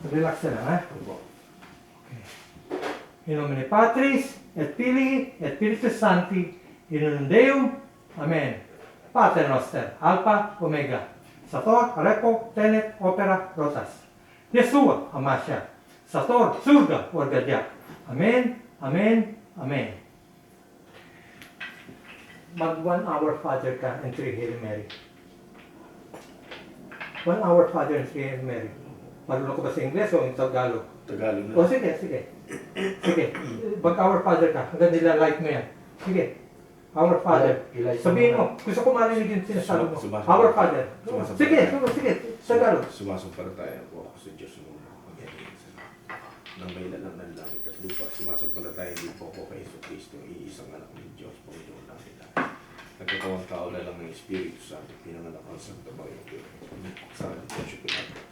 Relax na lang, ha? Opo. Okay. In nomine Patris, et Filii, et Spiritus Sancti, in unum Deum. Amen. Pater noster, Alpha, Omega. Sator, Repo, Tenet, Opera, Rotas. Yeshua, Amasya. Sator, Surga, Orgadyak. Amen, Amen, Amen. Mag 1 hour Father ka and 3 Hail Mary. 1 hour Father and 3 Hail Mary. Marunong ko ba sa Ingles o sa Tagalog? Tagalog na. O sige, sige. Sige, mag our Father ka. Hanggang nila-like mo yan. Sige. Our Father. Sabihin mo, gusto ko marinig yung sinasabi mo. Our Father. Sige, sige. Tagalog. Sumasampalataya po ako sa Diyos mo. Magyayari sa nang may lalang ng langit at lupa. Sumasampalataya din po ako kay Yesu Cristo, iisang anak ng Diyos, Panginoon namin lahat. Nagkatawang tao na lang ng Espiritu Santo, pinanganak ang Santa Maria sa Diyos Pilato.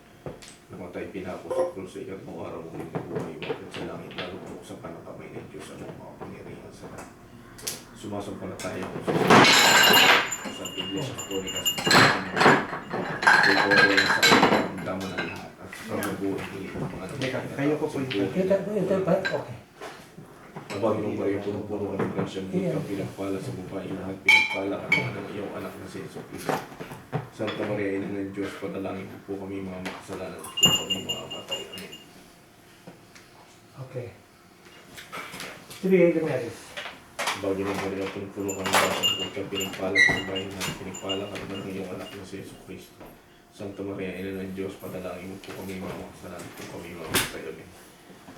Namatay pinako sa krus sa ikatlong araw ng nabuhay mo at sa langit lalo po sa panakamay ng Diyos ang mga pangyarihan sa lahat. Sumasampalataya ko sa Iglesia Católica sa Pagkakawala sa karamdaman ng lahat at sa pagkabuhay ng mga Kayo po po yung okay. Panginoong Maria, puno-puno ka ng grasya, buti kang pinagpala sa babae lahat, pinagpala ka naman ng iyong anak na si Yesu Cristo. Santa Maria, Ina ng Diyos, panalangin po kami mga makasalanan at po kami mga matay. Amen. Okay. 3 Hail Marys. Panginoong Maria, puno-puno ka ng grasya, buti kang pinagpala sa babae lahat, pinagpala ka naman ng iyong anak na si Yesu Cristo. Santa Maria, Ina ng Diyos, panalangin po kami mga makasalanan at po kami mga matay. Amen.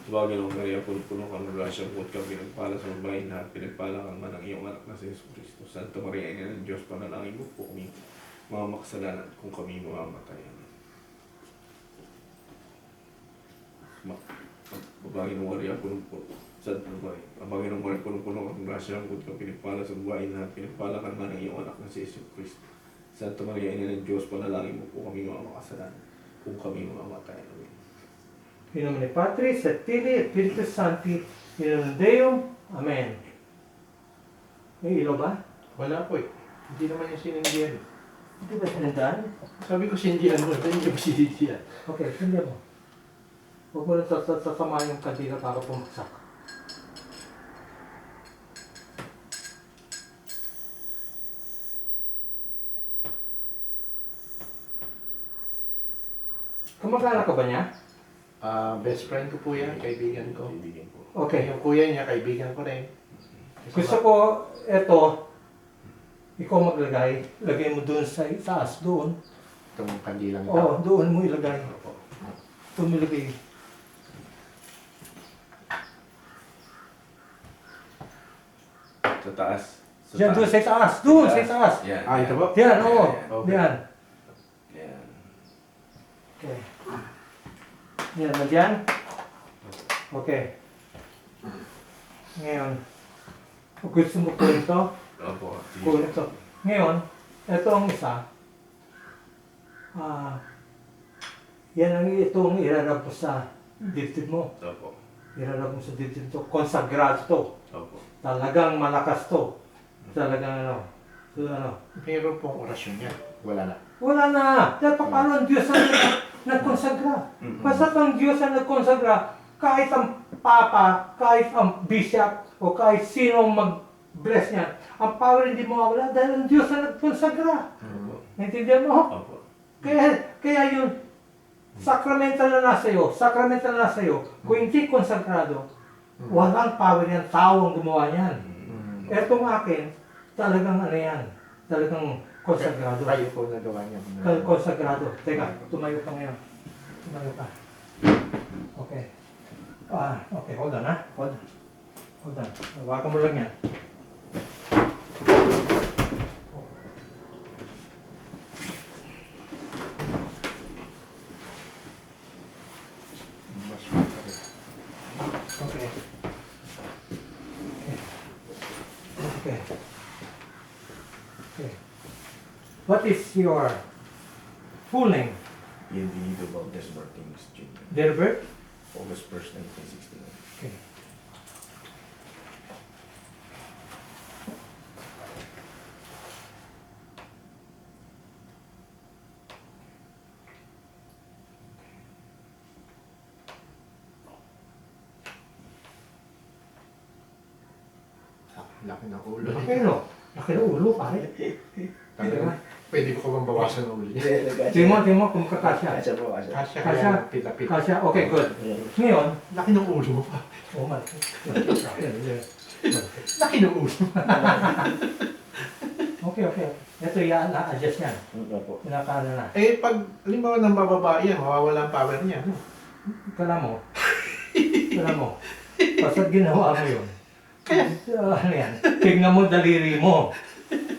Panginoong Maria, puno-puno kang grasya, buot kang pinagpala sa babae lahat, pinagpala kang man ang iyong anak na si Yesu Cristo. Santa Maria, Ina ng Diyos, panalangin mo po kami mga makasalanan kung kami mamamatay. Panginoong Maria, puno-puno. Santa Maria, Panginoong Maria, puno-puno kang grasya, buot kang pinagpala sa babae lahat, pinagpala kang man ang iyong anak na si Yesu Cristo. Santa Maria, Ina ng Diyos, panalangin mo po kami mga makasalanan kung kami mamamatay. Amen. In nomine Patris, et Filii, et Spiritus Sancti, in unum Deum. Amen. May ilaw ba? Wala po eh. Hindi naman yung sinindihan. Hindi ba sinandaan? Sabi ko sindihan mo, hindi yung sinindihan. Okay, sindihan mo. Huwag mo lang sasamahan yung kandila para pumaksak. Kamag-anak ka ba niya? Best friend ko po yan, kaibigan ko. Kaibigan ko. Okay. Yung kuya niya, kaibigan ko rin. Gusto ko, eto, ikaw maglagay. Lagay mo doon sa itaas, doon. Itong kandilang Oo, doon mo ilagay. Doon mo ilagay. Sa taas. Diyan, doon sa itaas. Doon sa itaas. Yan. Ah, ito ba? Diyan, oo. Okay. Diyan. Yan. Okay. Yan, nandiyan. Okay. Ngayon, kung gusto mo po ito, Opo. po ito. Ngayon, ito ang isa. Yan ang itong irarap mo sa dibdib mo. Opo. Irarap mo sa dibdib to. Consagrado to. Opo. Talagang malakas to. Talagang ano. So, ano. Meron pong orasyon niya. Wala na. Wala na. Dahil paano ang Diyos ang nagkonsagra? Basta ang Diyos ang nagkonsagra, kahit ang Papa, kahit ang Bishop, o kahit sinong mag-bless niya, ang power hindi mawawala dahil ang Diyos ang nagkonsagra. Naintindihan mo? Opo. Kaya yun, sacramental na nasa iyo, sacramental na nasa iyo, kung hindi konsagrado, walang power yan, tao ang gumawa niyan. Etong akin, talagang ano yan, talagang konsagrado. Kayo po nagawa niya. Konsagrado. Teka, tumayo ka ngayon. Tumayo ka. Okay. Okay, hold on ha. Hold on. Hold on. Hawakan mo lang yan. Okay. Okay. Okay. What is your full name? Bienvenido Valdez Martinez Jr. Date of birth? August 1st, 1969. Okay. Laki ng ulo. Laki no? Laki ng ulo, pare. Talaga, pwede ko ba bawasan ng ulo? Tingnan mo kung kakasya. Kasya po, kasya. Kasya Kasya. kaya pila-pila. Kasya, okay, good. Ngayon, Laki ng ulo mo pa. oh my. Laki ng ulo. Okay, okay. Ito yan, na-adjust yan. Opo. Pinakano na. Eh, pag halimbawa ng bababa yan, mawawala ang power niya. No? Kala mo. Basta ginawa mo yun. Ano yan? Tingnan mo daliri mo.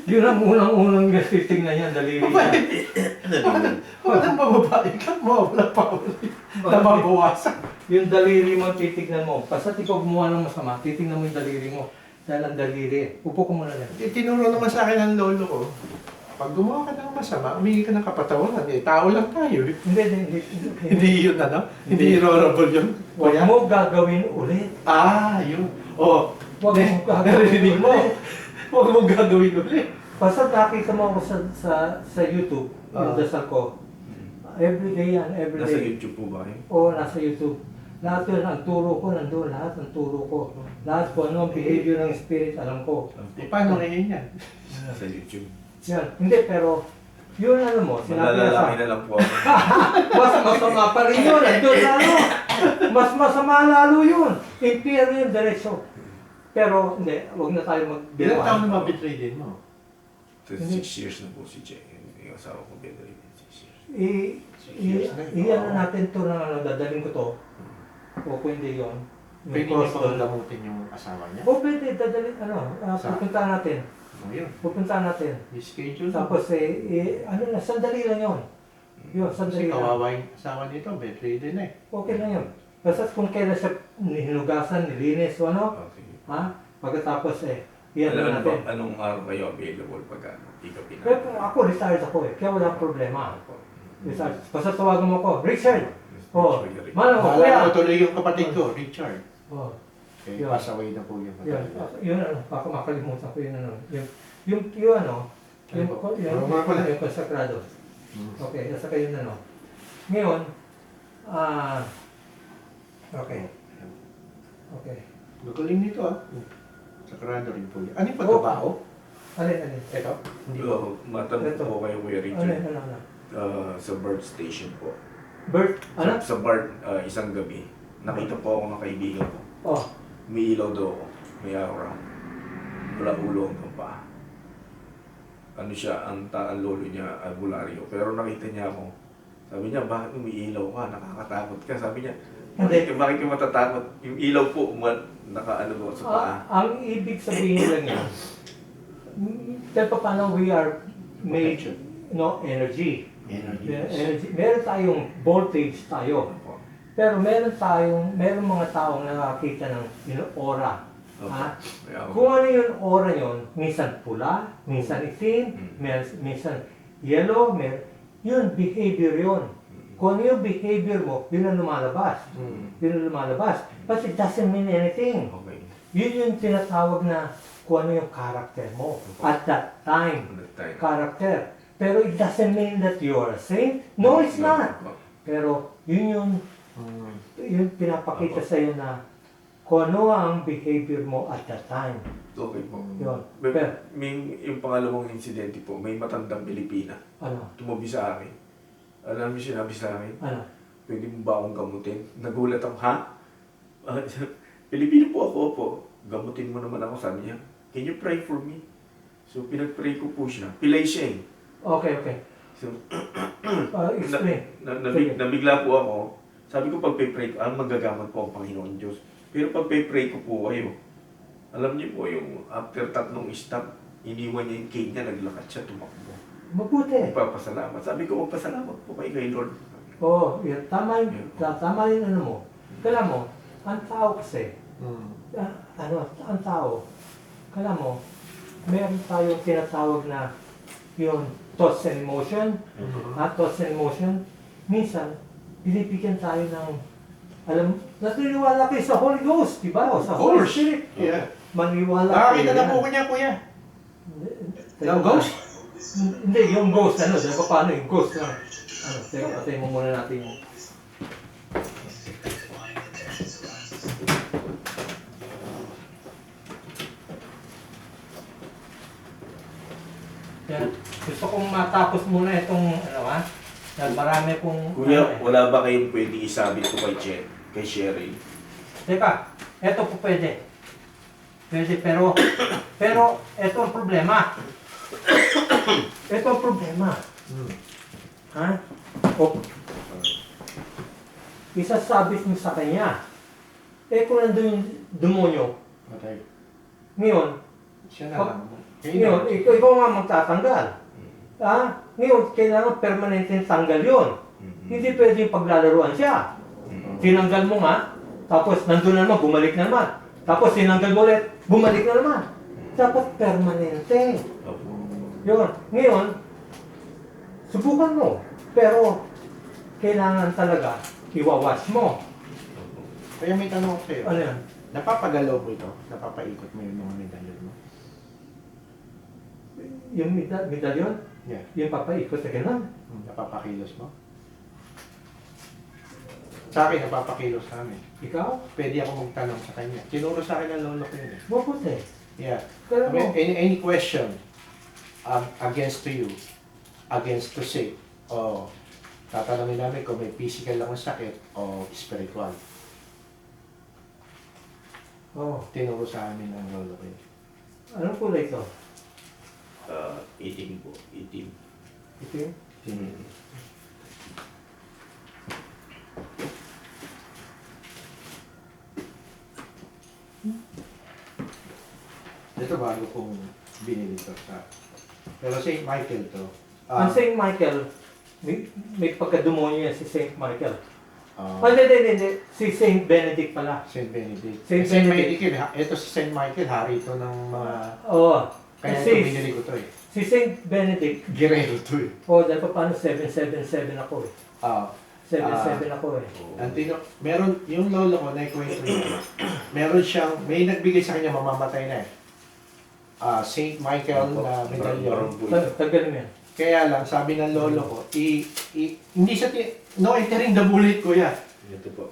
Yun ang unang-unang titingnan yan, daliri niya. Walang bababa ka, mawawala ang power niya. Nababawasan. Yung daliri mo, titignan mo. Basta ikaw gumawa ng masama, titignan mo yung daliri mo. Dahil ang daliri. Upo ko muna lang. Tinuro naman sa akin ng lolo ko, pag gumawa ka ng masama, umingi ka ng kapatawaran. Eh, tao lang tayo. Hindi. Hindi yun, ano? Hindi irorable yun. Huwag mo gagawin ulit. Ah, yun. Oh, Huwag mo gagawin narinig mo. ulit. Huwag mo gagawin ulit. Basta nakita mo ako sa YouTube, yung Ah. dasal ko. Everyday yan, Nasa everyday. YouTube po ba kayo? Oo, nasa YouTube. Lahat yun, ang turo ko, nandun, lahat ng turo ko. Lahat ko, ano ang behavior ng spirit, alam ko. Eh, paano ngayon yan? Nasa YouTube. Yan, hindi, pero, yun ano mo, sinabi na Malalaki sa... na lang po ako. Mas masama pa rin yun, andun sa ano. Mas masama lalo yun. Impero yung diretsyo. Pero, hindi, huwag na tayo Ilang magbiruan. taon na mabitray din mo? 6 years na po si Jay. Yung asawa ko, bedroom 6 years. Ano natin to na ano, dadaling ko to. O kung hindi yun. yung Pwede niyo cross pa doon. lamutin yung asawa niya? O pwede, dadalhin, Sa- pupuntahan natin. Oh, yun. Pupuntahan natin. I-schedule mo. Tapos ano na, sandali lang yun. Yun, Kasi sandali lang. kawawa yung asawa nito, bedray din eh. Okay lang yun. Basta kung kailan siya hinugasan, nilinis o ano, Okay. ha? Pagkatapos iyan na natin. Anong araw kayo available pag pick up Pero ako, retired ako kaya wala problema. Retired. Basta tawagan mo ko, Richard! Oh, Mano, Maalala kuya! ko tuloy yung kapatid ko, Richard. Oh, Eh, Yun. pass away na po yung yun, kapatid. yun ano, baka makalimutan ko yun ano. Yung ano, yung, Ano po? yung, Ano nga pala? yung konsagrado. Hmm. Okay, nasa kayo na no. Ngayon, okay. Okay. Magaling nito ah. Sagrado rin po yan. Ano yung pagkabao? Alin. Ito? Hindi ba? Matanong Ito. po kayo, Kuya Alin, Richard. ano. Sa bird station po. Bert, ano? Sa bar, isang gabi, nakita po ako ng kaibigan ko. Oh, May ilaw daw ako. May aura. Wala ulo hanggang paa. Ano siya, ang lolo niya, albularyo. Pero nakita niya ako. Sabi niya, bakit umiilaw ka? Nakakatakot ka. Sabi niya, bakit ka matatakot? Yung ilaw po, nakaano mo sa paa. ang ibig sabihin lang yun, kahit pa paano we are made, energy. Energy. Meron tayong voltage tayo. Opo. Pero meron mga taong nakakita ng aura. Opo. Ha? May aura. Kung ano yung aura yun, minsan pula, minsan itim, minsan yellow, yun, behavior yun. Kung ano yung behavior mo, yun ang lumalabas. Yun ang lumalabas. But it doesn't mean anything. Okay. Yun yung tinatawag na kung ano yung character mo at that time. Ano tayo? Character. Pero it doesn't mean that you are a saint. No, it's not. Pero yun yung pinapakita sa iyo na kung ano ang behavior mo at that time. Okay po. Yun. May, Pero, yung pangalawang insidente po, may matandang Pilipina. ano? Tumabi sa akin. Alam niyo sinabi sa akin, Ano? pwede mo ba akong gamutin? Nagulat ako, ha? Pilipino po ako po. Gamutin mo naman ako, sabi niya. Can you pray for me? So, pinag-pray ko po siya. Pilay siya eh. Okay. So, Explain. nabigla po ako. Sabi ko, pag-pray ko, magagamot po ang Panginoon Diyos. Pero pag-pray ko po kayo, alam niyo po yung after 3 stop, iniwan niya yung cane niya, naglakad siya, tumakbo. Mabuti. Magpapasalamat. Sabi ko, magpasalamat po kay Lord. Oo, tama yung ano mo. Kala mo, ang tao kasi, ang tao, kala mo, meron tayong tinatawag na yung thoughts and emotion. Thoughts and emotion. Minsan, binibigyan tayo ng, natiniwala kayo sa Holy Ghost, di ba? O sa Holy course. Spirit. Yeah. Maniwala Nakakita na yan. po ko niya, kuya. Ng ghost? Hindi, yung ghost, dahil paano yung ghost na, teka, patayin mo muna natin yung, kong matapos muna itong, ano ha? Dahil marami kong... Kuya, wala ba kayong pwedeng isabit ko kay Sherry? Teka, eto po pwede. Pwede, pero eto ang problema. Ito ang problema. Ha? O, isasabit mo sa kanya. Eh kung nandun yung demonyo, Okay. ngayon, Siya na lang. ngayon, ikaw nga magtatanggal. Ha? Ngayon, kailangan permanente tanggal yun. Hindi pwede yung paglalaruan siya. Tinanggal mo nga, tapos nandun na naman, bumalik na naman. Tapos tinanggal mo ulit, bumalik na naman. Dapat permanente. Opo. Yun. Ngayon, subukan mo. Pero, kailangan talaga iwawash mo. Kaya may tanong ako sa'yo. Ano yan? Napapagalaw mo ito? Napapaikot mo yung mga medalyon mo? Yung medalyon? Yeah. Yung papaikot sa ganun. Napapakilos mo? Sa akin, napapakilos sa amin. Ikaw? Pwede ako magtanong sa kanya. Tinuro sa akin ng lolo ko yun eh. Mabuti. Yeah. Kaya mo, Any question against to you, against to say, o tatanungin namin kung may physical lang ang sakit o spiritual. oh, Tinuro sa amin ng lolo ko yun. anong kulay ito? Itim po. Itim. Ito yun? Ito bago kong binili to sa... Pero St. Michael to. Ang St. Michael, may pagkademonyo yan si St. Michael. ah, Hindi. Si St. Benedict pala. St. Benedict. Saint St. Benedict. Benedict, ito si St. Michael, hari ito ng mga... Oo. Kaya si, ito binili ko to eh. si St. Benedict, Guerrero to eh. dahil pa paano 777 ako eh. Ah, 77 ako eh. Antino, meron, yung lolo ko, naikwento niya, meron siyang, may nagbigay sa kanya, mamamatay na eh. St. Michael na medalyon. Tagal mo yan. Kaya lang, sabi ng lolo ko, hindi siya, no entering the bullet, kuya. Ito po.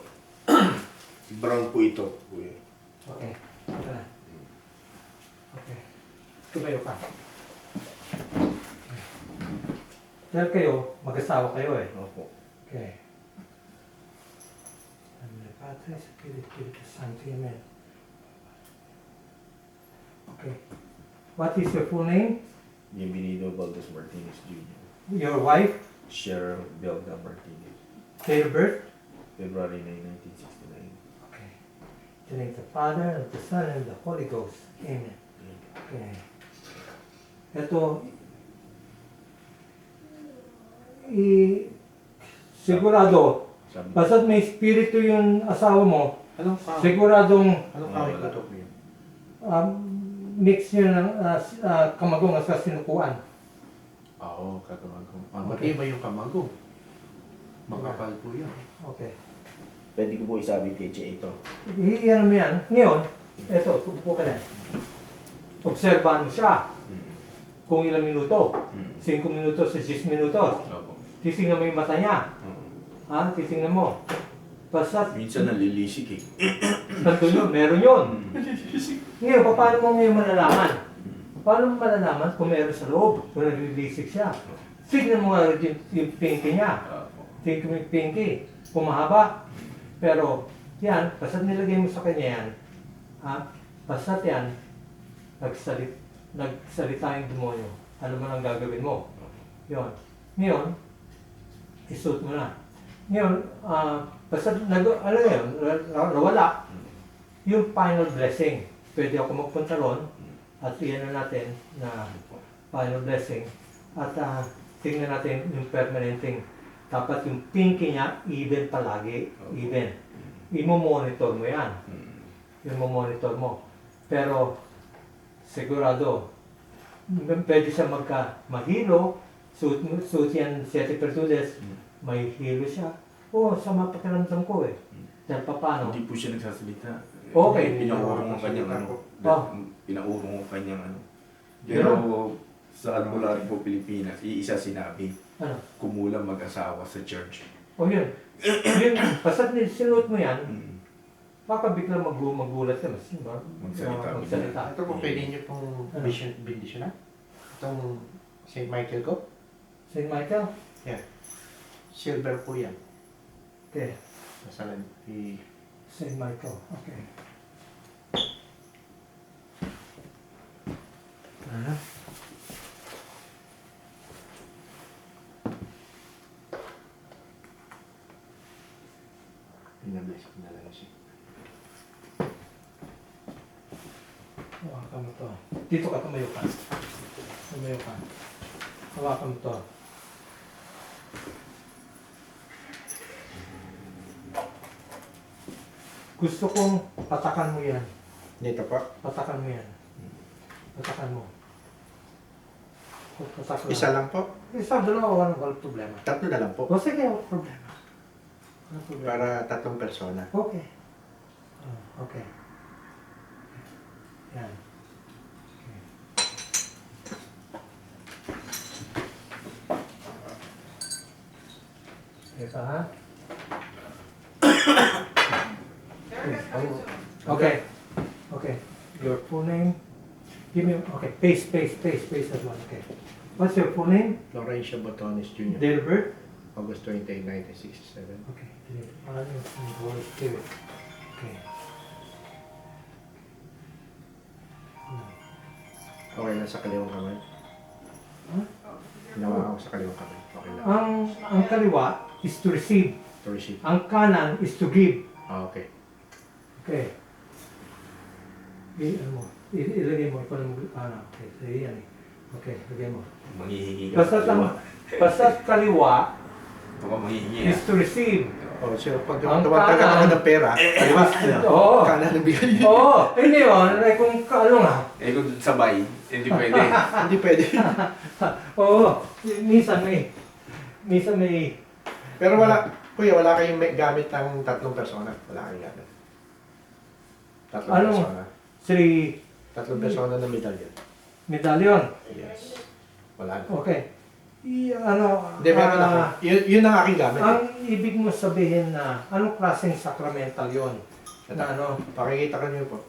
Brown po ito, kuya. Okay. Ito na. Okay. Tumayo ka. Dahil kayo, mag-asawa kayo eh. Opo. Okay. Amen. Padre, Espiritu Santo, Amen. Okay. What is your full name? Bienvenido Valdez Martinez Jr. Your wife? Cheryl Belda Martinez. Date of birth? February 9, 1969. Okay. In the name of the Father, and of the Son, and of the Holy Ghost. Amen. Okay. Ito, sigurado, Sabi basta't may espiritu yung asawa mo, Anong kawit? siguradong Anong kawit ko to, kuya? mix nyo ng kamagong at sinukuan. Oo, katamagong. Matibay yung kamagong. Makapal po yun. Okay. Pwede ko po isabi kay Che ito. Iyan mo yan. Ngayon, eto, tupo ka na. Obserbahan mo siya. Kung ilang minuto. 5 minutos sa 10 minutos. Opo. Titingnan mo yung mata niya. Ha? Titingnan mo. Basta, Minsan nalilisik eh. nandun yun, meron yun. Ngayon, paano mo ngayon malalaman? Paano mo malalaman kung meron sa loob? Kung naglilisik siya? Tignan mo nga yung pinky niya. Opo. Tignan mo yung pinky. Kung mahaba. Pero, yan, basta nilagay mo sa kanya yan, ha? Basta yan, nagsalita yung demonyo. Ano mo nang gagawin mo? Yun. Ngayon, isuot mo na. Ngayon, basta ano yun, nawala. Yung final blessing. Pwede ako magpunta ron at iyan na natin na final blessing. At tingnan natin yung permanenting. Dapat yung pinky niya, even palagi. Even. Imo-monitor mo yan. Imo-monitor mo. Pero, sigurado, pwede siya mahilo. Suot yan 7 virtudes. May hilo siya. Oo, sama pakiramdam ko eh. Dahil paano? Hindi po siya nagsasalita. Okay. Pinaurong ang kanyang ano. Oh. Pinaurong ang kanyang ano. Pero, Pero sa albularyo po Pilipinas, iisa sinabi, ano? kumulang mag-asawa sa church. O yun. Yun, basta sinuot mo yan, baka bigla magulat ka. Magsalita. Ito po, pwede niyo pong bendisyonan? Itong St. Michael ko? St. Michael? Silver po yan. Okay. Masalan, St. Michael. Okay. Ah. pinabless ko na lang siya. Hawakan mo to. Dito ka, tumayo ka. Tumayo ka. Hawakan mo to. Gusto kong patakan mo yan. Dito po. Patakan mo yan. Patakan mo. Patak Isa lang po. Isa, dalawa, walang problema. Tatlo na lang po. O sige, walang problema. Walang problema. Para tatlong persona. Okay. Okay. Yan. Okay. Ito ha? Okay. Okay. Your full name? Give me, okay, paste as well, okay. What's your full name? Laurencio Botones Jr. Date of birth? August 28, 1967. Okay. Holy Spirit. Okay. Okay lang sa kaliwang kamay. Huh? Ginawa ko sa kaliwang kamay. Okay lang. Ang kaliwa is to receive. To receive. Ang kanan is to give. Ah, okay. Okay. Ano mo? Ilagay mo. Ikaw na mo. Okay. So, yan eh. Okay. Lagay mo. Manghihingi ka Basta kaliwa Baka manghihingi is to receive. Oh, so pag Ang tumatagal ako kanan- ng pera, kaliwa. Oo. Kanan ang bigay. Oo. Hindi yun. Like kung ano nga. Eh kung sabay, hindi pwede. Hindi pwede. Oo. Minsan may. Pero wala, kuya, wala kayong gamit ng tatlong persona. Wala kayong gamit. Tatlong Ano? persona. Three Tatlong persona na medallion. medallion. Yes. Wala na. Okay. Ano, Hindi, meron ako. Yun ang aking gamit. ang ibig mo sabihin na anong klaseng sacramental yon? Na ano? Pakikita ko niyo po.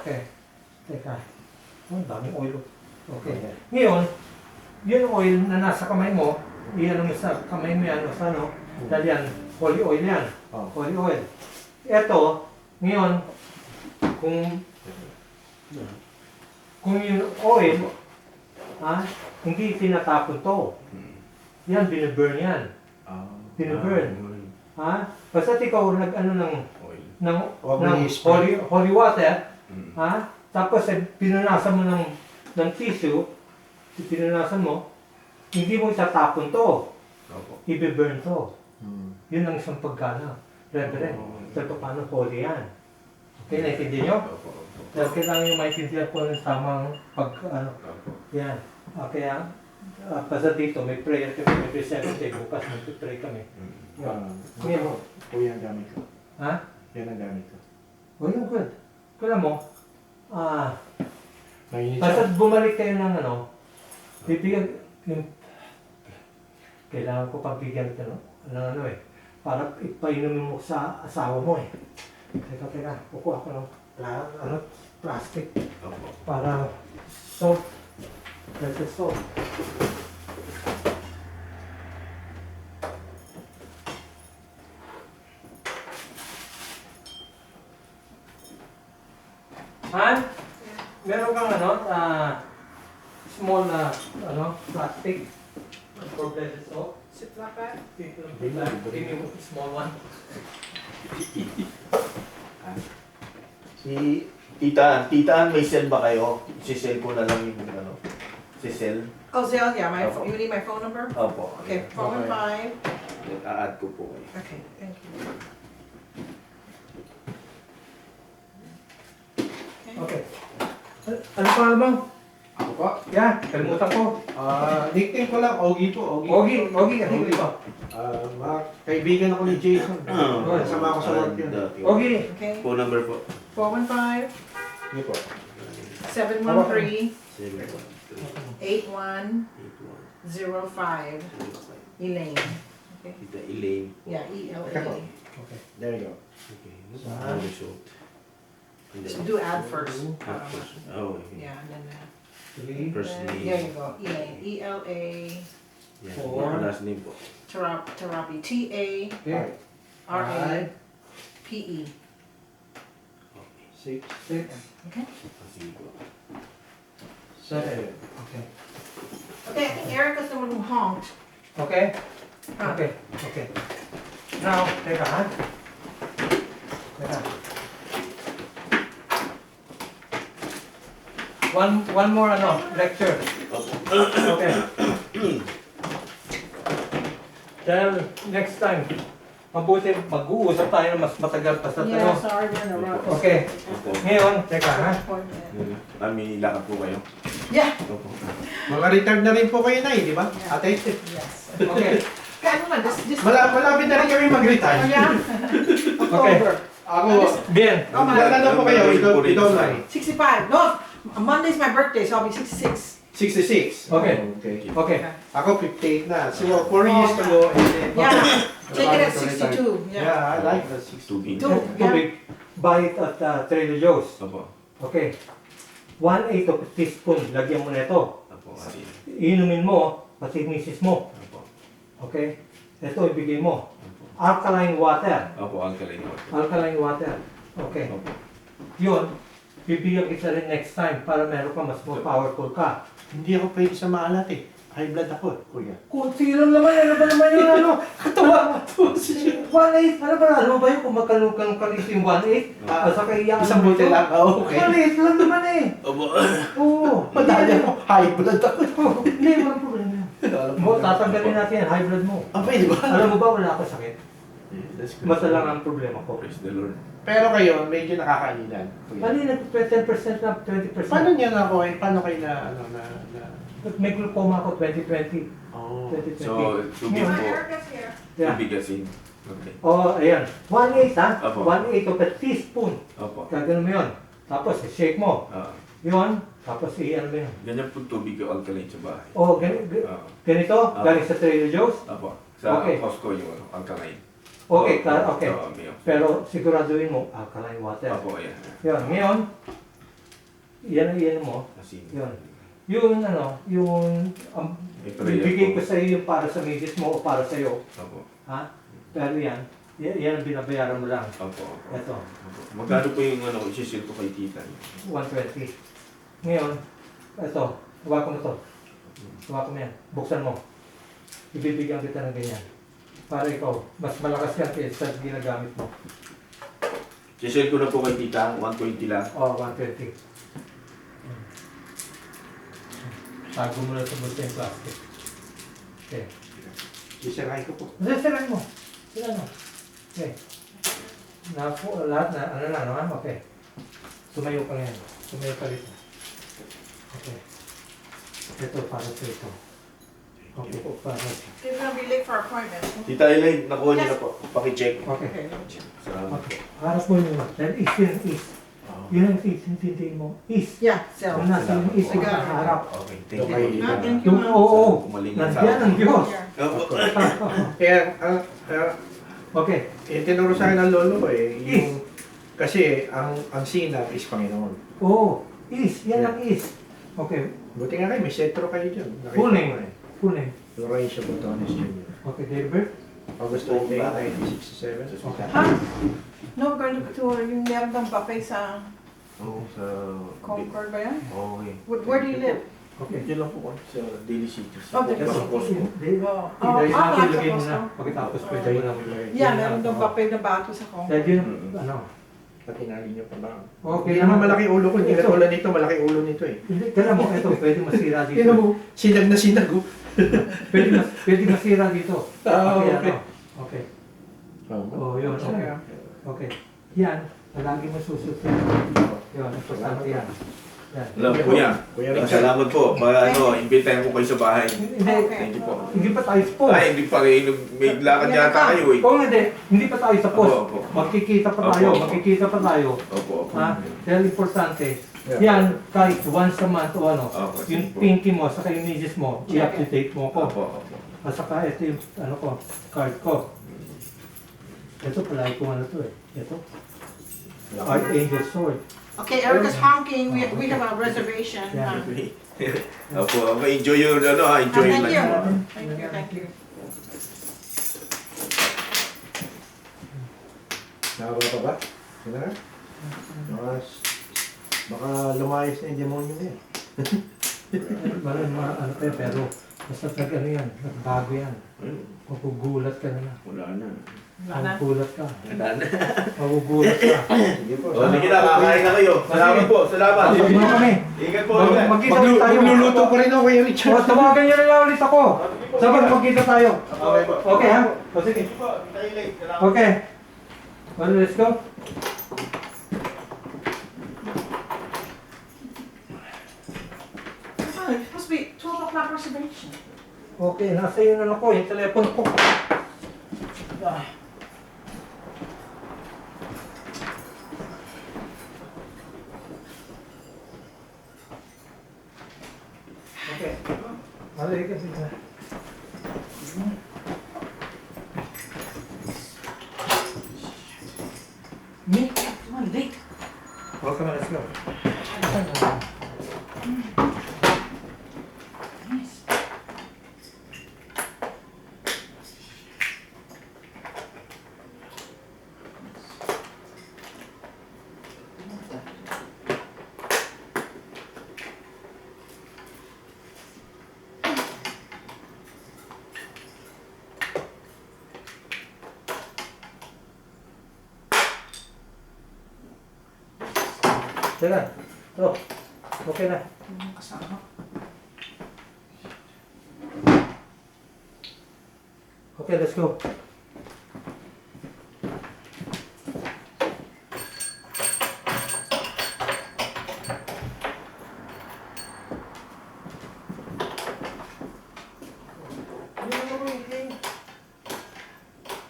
Okay. Teka. Oh, daming oil. Okay. Ngayon, yung oil na nasa kamay mo, iyan mo sa kamay mo yan, o sa ano, dahil yan, holy oil yan. Oh. Holy oil. Ito, ngayon, kung yung oil, hindi tinatapon to. Yan, binaburn yan. Binaburn. Basta ikaw nag-ano Oil. ng Spray. holy water, Mm. tapos pinunasan mo ng tissue, pinunasan mo, hindi mo itatapon to. Opo. I-burn to. Hmm. Yun ang isang pagkana. Reverend, so paano holy yan? Okay, naintindihan nyo? Opo. Opo. Dahil kailangan nyo maintindihan po ng tamang Opo. yan. Kaya, basta dito, may prayer kami every 7 day, bukas mag-pray kami. Ngayon, Po yan ang gamit ko. ha? Yan ang gamit ko. O yun, good. Kaya mo, Mainit basta siya. bumalik kayo ng ano, bibigyan, kailangan ko pagbigyan ito ng ano eh, para ipainumin mo sa asawa mo eh. Teka, kukuha ko ng plastic Opo. para soap. That's a soap. Han? Meron kang ano, small na plastic for blended soap? Ziploc bag? Give me a small one. Si Tita, may cell ba kayo? Si-cell ko na lang yung ano. Si-cell? Oh, Zelle, yeah, Opo. you need my phone number? Opo. Okay, phone Okay. 5. A-add ko po kayo. Okay, thank you. Okay. Ano pa naman? Ako po. Yeah, kalimutan ko. Nickname ko lang, Ogie po. Ogie, ano ba? Mga kaibigan ako ni Jason. Oh. Kasama ako sa work yun. Ogie. Okay, Phone number po. 415 Hindi po. 713 713 8105 Elaine. Okay. Tita Elaine. Yeah, Teka po. E-L-A. Okay. There you go. Okay. Ano result? So do add first. Oh, okay. Yeah, and then 3, First Then, name. there you go, Elaine. E-L-A, Yan. Four. Last name po. Tarapi. okay, T-A-R-A-P-E. Okay. 6, 6, Okay? Sige po. 7. okay. Okay, I think Erica's the one who honked. Okay? Ah. Okay, okay. Now, teka ha. Teka. One more lecture. Okay. Dahil next time, mabuti mag-uusap tayo ng mas matagal pa sa Yeah, tanong. sorry, we're in a rush. Okay. Opo. Ngayon, teka ha. Appointment. May lakad po kayo. Yeah. Opo. Mga retired na rin po kayo na di ba? Yeah. Ate? Yes. Okay. Kaya naman, this Malapit na rin kami Oh, mag-retire. yeah? October. Ako, Bien. Oh, my. ilan na po kayo? Ikaw na. 65. No, Monday's my birthday, so I'll be 66. 66. Okay. Okay. Okay. Ako 58 na. So 4 years to go and then... Yeah. Take it at 62. Yeah, Yeah. I like the 62. Tubig. Two. Tubig. Buy it at Trader Joe's. Opo. Okay. 1/8 of a teaspoon. Lagyan mo na ito. Opo. Kasi. Inumin mo, pati misis mo. Opo. Okay? Ito ibigay mo. Opo. Alkaline water. Opo. Alkaline water. Alkaline water. Okay. Opo. Yun, bibigyan kita rin next time para meron ka mas more powerful ka. Hindi ako pwede sa maalat eh. High blood ako, kuya. Kunti lang naman, ano ba naman yung ano? Katawa! 1/8, ano ba? Ano ba yung kung magkanong kalit yung 1/8? Ah. Sa kaya Isang buti lang. Oh, okay. 1/8 lang naman eh. Opo. Oo. Madali ako. High blood ako. Oo, hindi, walang problema. Mo, tatanggalin natin yan, high blood mo. Ah, pwede ba? Alam mo ba, wala ako sakit. That's good. Basta lang ang problema ko. Praise the Lord. Pero kayo, medyo nakakainilan. kuya. Kanina, 10% lang, 20%. Paano niya na ako eh? Paano kayo na, May glaucoma ako 2020. Oh. 2020. So, tubig Ngayon, po. Erica's here. Yeah. Tubig asin. Okay. Oh, ayan. 1/8 ha? Opo. 1/8 of a teaspoon. Opo. Gagano mo yun. Tapos, shake mo. Ah, Yun. Tapos, i-ano mo yun. ganyan po tubig yung alkaline sa bahay. Oh, Ah, ganito. Galing sa Trader Joe's. Opo. Sa Okay. Costco yung alkaline. Okay, Opo. okay. Oo, mayo. Pero, siguraduhin mo, alkaline water. Opo, ayan. Yun. Ngayon, yan mo. Asin. Yun. Yung bigay ko sa iyo yung para sa misis mo o para sa iyo. Opo. Ha? Pero yan ang binabayaran mo lang. Opo. Opo. Ito, Opo. Magkano po yung isi-share ko kay tita? 120. Ngayon, ito, hawakan mo to. Hawakan mo yan. Buksan mo. Ibibigyan kita ng ganyan. Para ikaw, mas malakas yan kaysa sa ginagamit mo. Isi-share ko na po kay tita, 120 lang. O, 120. Tago mo na sa bulsa yung plastic. Okay. Sisirahin ko po. Sisiran mo. Sila mo. Okay. Lahat na, ano? Okay. Tumayo ka ngayon. Tumayo ka rito. Okay. Ito para sa ito. Okay po, para sa They're gonna be late for our appointment. Tita Elaine, nakuha niyo na po. Paki-check. okay. Okay, let me check. Salamat po. Okay. Harap mo yun. Dahil is yun, is. Yun ang is. Hintindihin mo. Is. Yeah, so. Kung nasa yung is, I got it. harap. Okay, thank Okay. you. Ah, thank you, Yung ma'am. oo. Kumaling ang Nandiyan ang Diyos. Here. Opo. Kaya, Okay. tinuro sa akin ng lolo ko eh. Yung, kasi ang sinag is Panginoon. Oo. Is. Yan ang is. Okay. Buti nga kayo, may sentro kayo dyan. Nakita Full ko name. eh. Full name. Lorenzo Botones Jr. Okay, date of birth? August 28, 1967. Okay. Ha? No, we're going to yung meron bang papay sa Oo, sa... Concord ba yan? Okay. Where do you live? Okay. Diyan lang po ko sa Daily City. Oh, Daily Sa City. Costco. Oh, Dahil ah, natin sa lagay mo na. Costco. Pagkatapos pwede mo na. Yeah, meron bang papay na bato sa Concord. Dahil yun, ano. Pati nali niyo pa ba? Okay Hindi naman malaki ulo ko. Hindi Ito. katulad nito, malaki ulo nito eh. Hindi, kaya mo, ito, pwede masira Tingnan dito. mo, sinag na sinag oh. Pwede masira dito. Ah, okay. ano. Okay. Oh, yun. Okay. Okay. Yan, palagi mo susunod. Yun, importante yan. Yan. Alam, kuya. Kuya Salamat po. Para imbitahin ko kayo sa bahay. Hindi, Thank you po. hindi pa tayo po. Ay, hindi pa kayo. May lakad yata kayo eh. Kung hindi pa tayo sa post. Opo, opo. Magkikita pa tayo, Opo, opo. magkikita pa tayo. Opo, opo. Ha? Kaya importante. Yeah. Yan, kahit once a month o ano, Opo, yung sige po. pinky mo, saka yung misis mo, i-update mo ko. Opo, opo. At saka ito yung, ano ko, card ko. Ito, palagi ko ano to eh. Ito. Archangel sword. Okay, Erica's honking. We have a reservation. Yeah. Opo, enjoy yung enjoy Thank lang. you. Thank you. Nakaba pa ba? Sino na? Baka lumayas na yung demonyo na yan. Ano pa pero basta pag ano yan, nagbago yan. Magugulat ka na. Wala na. Magugulat ka. Wala na. Magugulat ka. Sige po. O, sige na, kakain na kayo. Salamat po, salamat. Sabi mo kami. Ingat po. Magkita ulit tayo. Magluluto pa rin ako kay Richard. O, tawagan niyo na lang ulit ako. Sabi magkita tayo. Okay po. Okay ha? O sige. Sige po, tayo late. Salamat. Okay. Well, let's go. Oh, it's supposed to be 12 o'clock reservation. Okay, nasa iyo na lang ko. Yung telepono ko. Okay. Alay ka sila. Me? Come on, late. Welcome, let's go. Nice. Teka. So, okay na. Kasama. Okay, let's go.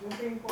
Yung king ko.